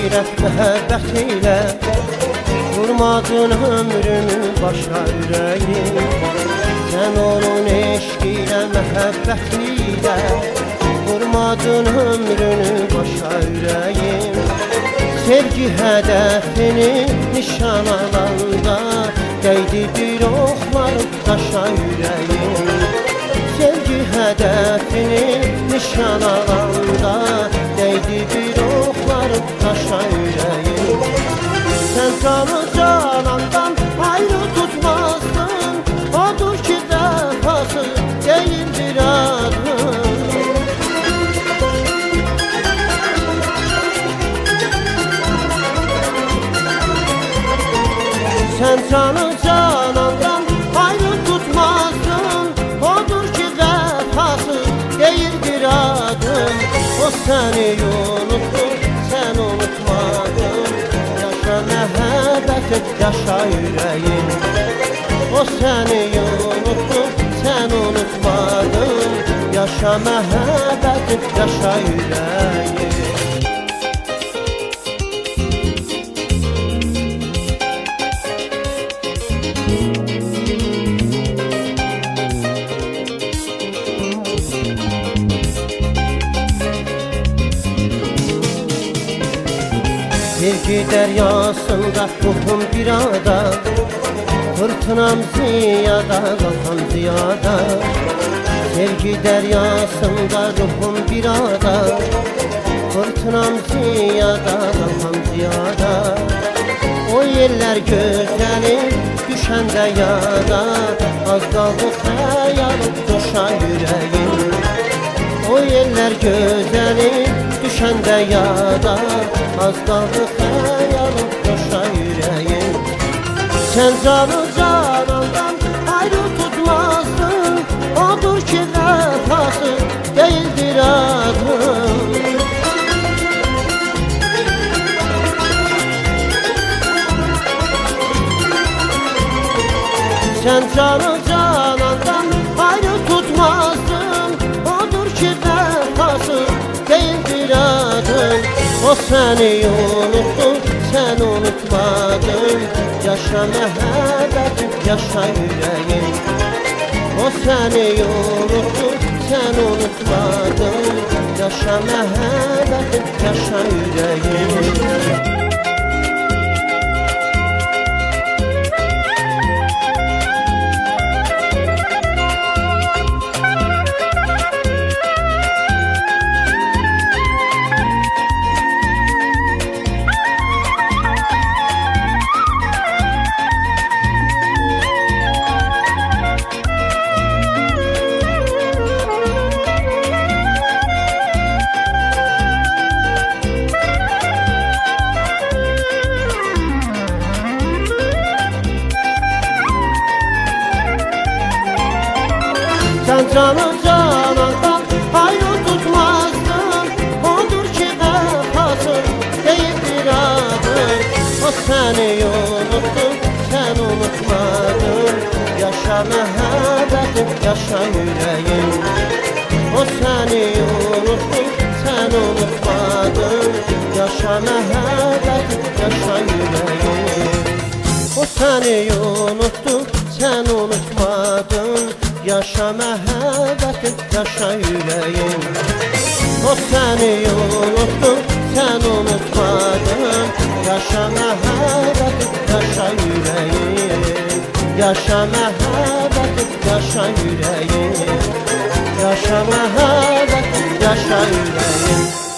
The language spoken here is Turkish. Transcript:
heyrət məhəbbət ilə vurmadın ömrümü başa ürəyim. Sən onun eşqi ilə məhəbbət ilə vurmadın ömrünü başa ürəyim. Sevgi hədəfini nişan alanda dəydi bir oxlar daşa ürəyim. Sevgi hədəfini nişan alanda dəydi bir oxlar daşa ürəyim. Sən canı canandan ayrı tutmazdın, odur ki vəfası deyildir adın. Sen canı canandan ayrı tutmazdın, odur ki vəfası değildir adım. O seni unuttu, sen unutmadın. Yaşa məhəbbəti, yaşa ürəyim. O seni unuttu, sen unutmadın. Yaşa məhəbbəti, yaşa ürəyim. Sevgi deryasında ruhum bir ada, fırtınam ziyada, kafam ziyada. Sevgi deryasında ruhum bir ada, fırtınam ziyada, kafam ziyada. O yerler güzelim düşende yada, az kaldı hayalım coşa yüreğim. O yerler güzelim düşende yada, az kaldı hayalım coşa yüreğim. Sen canı canandan ayrı tutmazdın, odur ki vəfası değildir adım. Sen canı canandan ayrı tutmazdın, odur ki vəfası değildir adım. O seni unuttu, sen unutmadın. Yaşa məhəbbəti, yaşa ürəyim. O seni unuttu, sen unutmadın. Yaşa məhəbbəti, yaşa ürəyim. Sen canı canandan ayrı tutmazdın, odur ki vəfası değildir adım. O seni unuttu, sen unutmadın. Yaşa məhəbbəti, yaşa yüreğim. O seni unuttu, sen unutmadın. Yaşa məhəbbəti, yaşa yüreğim. O seni unuttu, sen unutmadın. Yaşa məhəbbəti, yaşa yüreğim. O seni unuttu, sen unutmadın. Yaşa məhəbbəti, yaşa yüreğim. Yaşa məhəbbəti, yaşa yüreğim. Yaşa məhəbbəti, yaşa yüreğim.